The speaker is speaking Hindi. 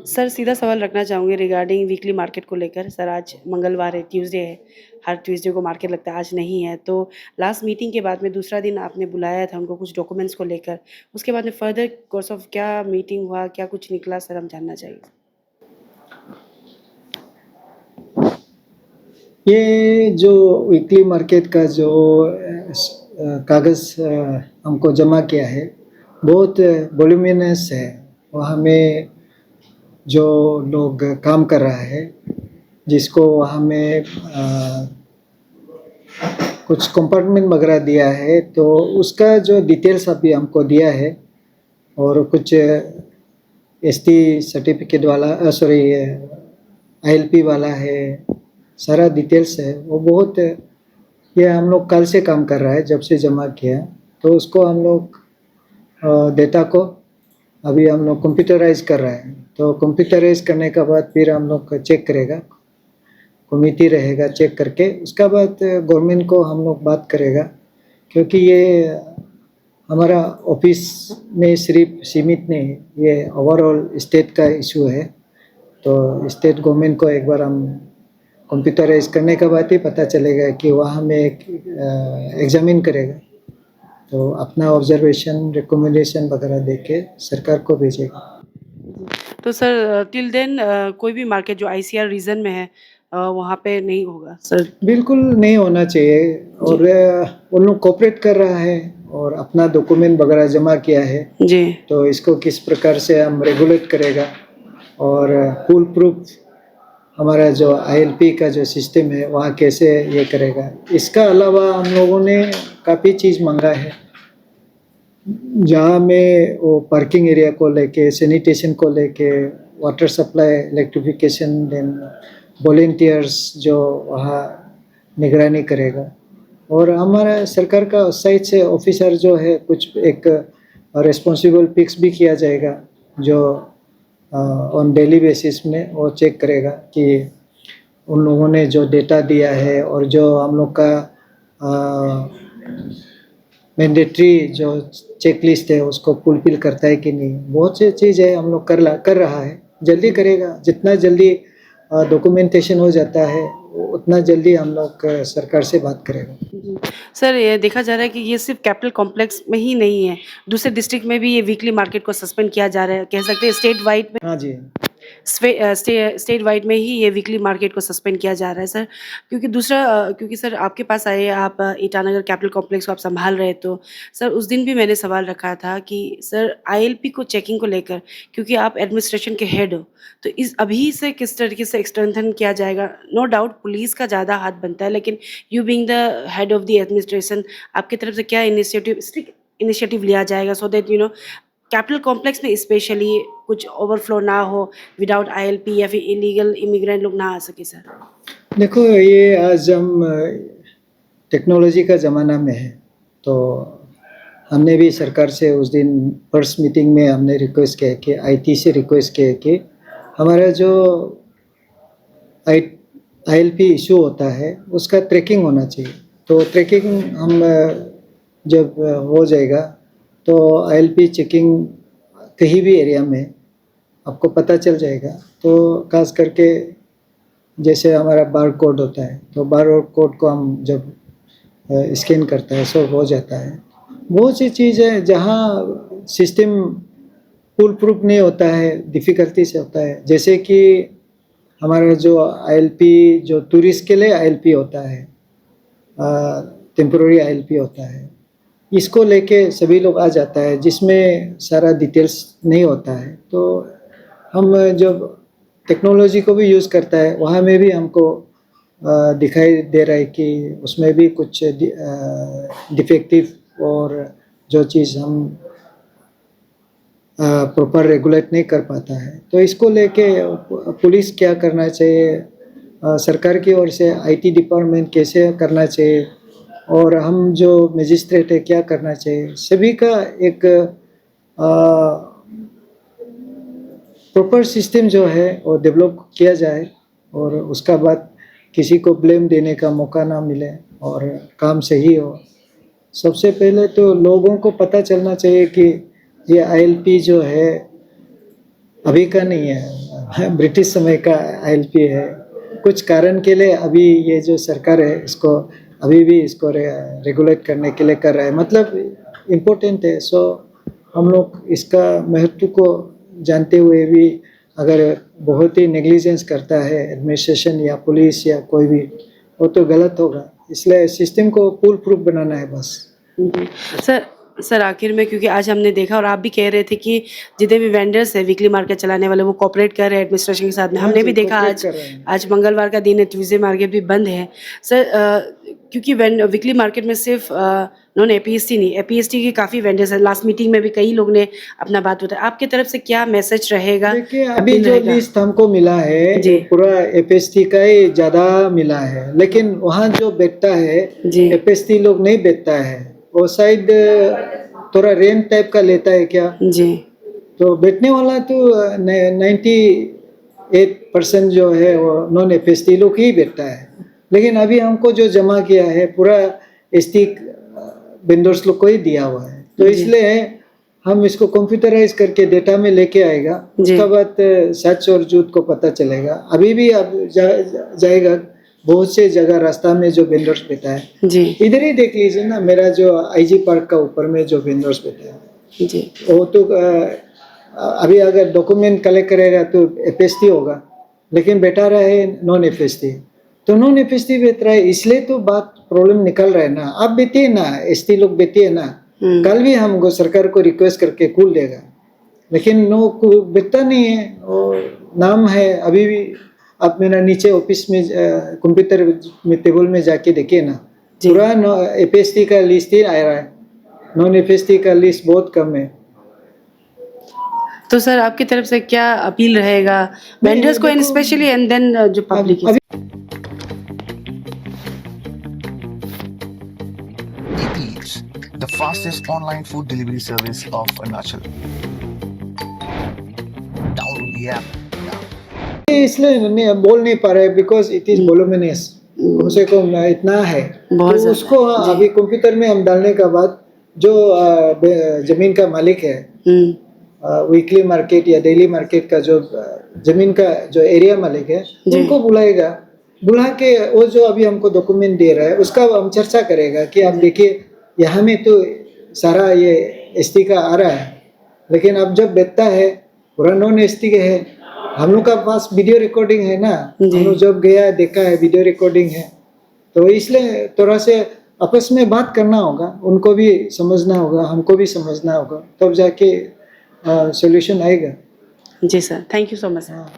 सर सीधा सवाल रखना चाहूँगी रिगार्डिंग वीकली मार्केट को लेकर। सर आज मंगलवार है, ट्यूसडे है, हर ट्यूसडे को मार्केट लगता है, आज नहीं है। तो लास्ट मीटिंग के बाद में दूसरा दिन आपने बुलाया था हमको कुछ डॉक्यूमेंट्स को लेकर। उसके बाद में फर्दर कोर्स ऑफ क्या मीटिंग हुआ, क्या कुछ निकला सर हम जानना चाहेंगे? ये जो वीकली मार्केट का जो कागज़ हमको जमा किया है, बहुत वॉल्यूमिनस है। वहाँ में जो लोग काम कर रहा है, जिसको वहाँ में कुछ कंपार्टमेंट वगैरह दिया है, तो उसका जो डिटेल्स अभी हमको दिया है और कुछ एसटी सर्टिफिकेट वाला सॉरी आईएलपी वाला है, सारा डिटेल्स है। वो बहुत ये हम लोग कल से काम कर रहा है, जब से जमा किया। तो उसको हम लोग डेटा को अभी हम लोग कंप्यूटराइज कर रहे हैं। तो कंप्यूटराइज करने के बाद फिर हम लोग चेक करेगा, कमेटी रहेगा चेक करके। उसका बाद गवर्नमेंट को हम लोग बात करेगा, क्योंकि ये हमारा ऑफिस में सिर्फ सीमित नहीं, ये ओवरऑल स्टेट का इशू है। तो स्टेट गवर्नमेंट को एक बार हम कंप्यूटराइज करने के बाद ही पता चलेगा कि वहाँ में एक एग्जामिन करेगा, तो अपना ऑब्जर्वेशन रिकमेंडेशन वगैरह दे के सरकार को भेजेगा। तो सर टिल देन कोई भी मार्केट जो आईसीआर रीजन में है वहाँ पे नहीं होगा सर? बिल्कुल नहीं होना चाहिए। और उन लोग कोऑपरेट कर रहा है और अपना डॉक्यूमेंट वगैरह जमा किया है, जी। तो इसको किस प्रकार से हम रेगुलेट करेगा और फुल प्रूफ हमारा जो आईएलपी का जो सिस्टम है वहाँ कैसे ये करेगा। इसका अलावा हम लोगों ने काफ़ी चीज़ मांगा है, जहाँ में वो पार्किंग एरिया को लेके, सैनिटेशन को लेके, water supply, electrification, then volunteers जो वहाँ निगरानी करेगा। और हमारा सरकार का साइड से ऑफिसर जो है कुछ एक रिस्पॉन्सिबल पिक्स भी किया जाएगा, जो ऑन डेली बेसिस में वो चेक करेगा कि उन लोगों ने जो डेटा दिया है और जो हम लोग का मैंडेटरी जो चेक लिस्ट है उसको फुलफिल करता है कि नहीं। बहुत सी चीज़ है हम लोग कर रहा है, जल्दी करेगा। जितना जल्दी डॉक्यूमेंटेशन हो जाता है उतना जल्दी हम लोग सरकार से बात करेगा। जी। सर ये देखा जा रहा है कि ये सिर्फ कैपिटल कॉम्प्लेक्स में ही नहीं है, दूसरे डिस्ट्रिक्ट में भी ये वीकली मार्केट को सस्पेंड किया जा रहा है, कह सकते हैं स्टेट वाइड में। हाँ जी। स्टेट वाइड में ही ये वीकली मार्केट को सस्पेंड किया जा रहा है सर। क्योंकि दूसरा क्योंकि सर आपके पास आए, आप ईटानगर कैपिटल कॉम्प्लेक्स को आप संभाल रहे, तो सर उस दिन भी मैंने सवाल रखा था कि सर आईएलपी को चेकिंग को लेकर, क्योंकि आप एडमिनिस्ट्रेशन के हेड हो, तो इस अभी से किस तरीके से स्ट्रेंथन किया जाएगा? नो डाउट पुलिस का ज़्यादा हाथ बनता है, लेकिन you being the head of the administration, आपकी तरफ से क्या इनिशिएटिव लिया जाएगा सो दैट कैपिटल कॉम्प्लेक्स में स्पेशली कुछ ओवरफ्लो ना हो, विदाउट आईएलपी या फिर इलीगल इमिग्रेंट लोग ना आ सके सर? देखो, ये आज हम टेक्नोलॉजी का ज़माना में है, तो हमने भी सरकार से उस दिन फर्स्ट मीटिंग में हमने रिक्वेस्ट किया कि आईटी से रिक्वेस्ट किया कि हमारा जो आईएलपी इशू होता है उसका ट्रैकिंग होना चाहिए। तो ट्रैकिंग हम जब हो जाएगा तो आईएलपी चेकिंग कहीं भी एरिया में आपको पता चल जाएगा। तो खास करके जैसे हमारा बार कोड होता है, तो बार कोड को हम जब स्कैन करता है सब हो जाता है। बहुत सी चीज़ है जहाँ सिस्टम फुल प्रूफ नहीं होता है, डिफ़िकल्टी से होता है। जैसे कि हमारा जो आईएलपी जो टूरिस्ट के लिए आईएलपी होता है, टेम्पोररी आईएलपी होता है, इसको लेके सभी लोग आ जाता है, जिसमें सारा डिटेल्स नहीं होता है। तो हम जब टेक्नोलॉजी को भी यूज़ करता है वहाँ में भी हमको दिखाई दे रहा है कि उसमें भी कुछ डिफेक्टिव और जो चीज़ हम प्रॉपर रेगुलेट नहीं कर पाता है। तो इसको लेके पुलिस क्या करना चाहिए, सरकार की ओर से आईटी डिपार्टमेंट कैसे करना चाहिए, और हम जो मजिस्ट्रेट है क्या करना चाहिए, सभी का एक प्रॉपर सिस्टम जो है वो डेवलप किया जाए और उसका बाद किसी को ब्लेम देने का मौका ना मिले और काम सही हो। सबसे पहले तो लोगों को पता चलना चाहिए कि ये आईएलपी जो है अभी का नहीं है, ब्रिटिश समय का आईएलपी है। कुछ कारण के लिए अभी ये जो सरकार है इसको अभी भी इसको रेगुलेट करने के लिए कर रहा है, मतलब इम्पोर्टेंट है। सो हम लोग इसका महत्व को जानते हुए भी अगर बहुत ही नेग्लिजेंस करता है एडमिनिस्ट्रेशन या पुलिस या कोई भी, वो तो गलत होगा। इसलिए सिस्टम को फुल प्रूफ बनाना है बस। जी। सर आखिर में, क्योंकि आज हमने देखा और आप भी कह रहे थे कि जितने भी वेंडर्स हैं वीकली मार्केट चलाने वाले, वो कोऑपरेट कर रहे हैं एडमिनिस्ट्रेशन के साथ में। हाँ हमने जी, भी देखा कोऑपरेट आज कर रहे हैं। आज मंगलवार का दिन है, ट्यूसडे मार्केट भी बंद है। सर क्योंकि वीकली मार्केट में सिर्फ नॉन एपीएसटी नहीं, एपीएसटी के काफ़ी वेंडर्स हैं। लास्ट मीटिंग में भी कई लोग ने अपना बात बताया। आपकी तरफ से क्या मैसेज रहेगा? देखिए अभी अपील जो रहेगा? लिस्ट हमको मिला है जी। पूरा एपीएसटी का ही ज़्यादा मिला है, लेकिन वहाँ जो बेचता है जी। एपीएसटी लोग नहीं बेचता है। वो शायद थोड़ा रेंट टाइप का लेता है क्या, जी। तो बेचने वाला तो 98% जो है वो नॉन एपीएसटी लोग ही बेचता है। लेकिन अभी हमको जो जमा किया है पूरा एसटी वेंडर्स लोग को ही दिया हुआ है, तो जी। इसलिए हम इसको कंप्यूटराइज करके डेटा में लेके आएगा। जी। उसके बाद सच और झूठ को पता चलेगा। अभी भी अब जाएगा बहुत से जगह रास्ता में जो वेंडर्स बैठा है। जी। इधर ही देख लीजिए ना, मेरा जो आईजी पार्क का ऊपर में जो वेंडर्स बैठा है जी। वो तो अभी अगर डॉक्यूमेंट कलेक्ट करेगा तो एपीएसटी होगा, लेकिन बैठा रहे नॉन एपीएसटी, तो नॉन एपीएसटी बेच रहा है, इसलिए तो बात प्रॉब्लम निकल रहा है ना। आप बेचिए ना, एसटी लोग बेचिए ना, कल भी हमको सरकार को रिक्वेस्ट करके खुल देगा, लेकिन नो बेचता नहीं है। और नाम है अभी भी, आप मेरा नीचे ऑफिस में कंप्यूटर में टेबल में जाके देखिए ना, जी। पूरा एपीएसटी का लिस्ट ही आ रहा है, नॉन एपीएसटी का लिस्ट बहुत कम है। तो सर आपकी तरफ से क्या अपील रहेगा नहीं, वेंडर्स को, एंड देखो, स्पेशली एंड देन जो पब्लिक है? अभी Eats, the fastest online food delivery service of Arunachal. Download the app now. इसलिए नहीं बोल नहीं पा रहे, बिकॉज इट इज वॉल्यूमिनस, उसे को इतना है बहुत तो ज़्यादा, उसको जी। अभी कंप्यूटर में हम डालने के बाद जो जमीन का मालिक है, वीकली मार्केट या डेली मार्केट का जो जमीन का जो एरिया मालिक है, जी। उनको बुलाएगा। बुला के वो जो अभी हमको डॉक्यूमेंट दे रहा है उसका हम चर्चा करेगा कि आप देखिए यहाँ में तो सारा ये एसटी का आ रहा है, लेकिन अब जब बेचता है पूरा नॉन एसटी के है। हम लोग का पास वीडियो रिकॉर्डिंग है ना, हम लोग जब गया देखा है, वीडियो रिकॉर्डिंग है, तो इसलिए थोड़ा से आपस में बात करना होगा, उनको भी समझना होगा, हमको भी समझना होगा, तब जाके सॉल्यूशन आएगा। जी sir, thank you so much sir. हाँ।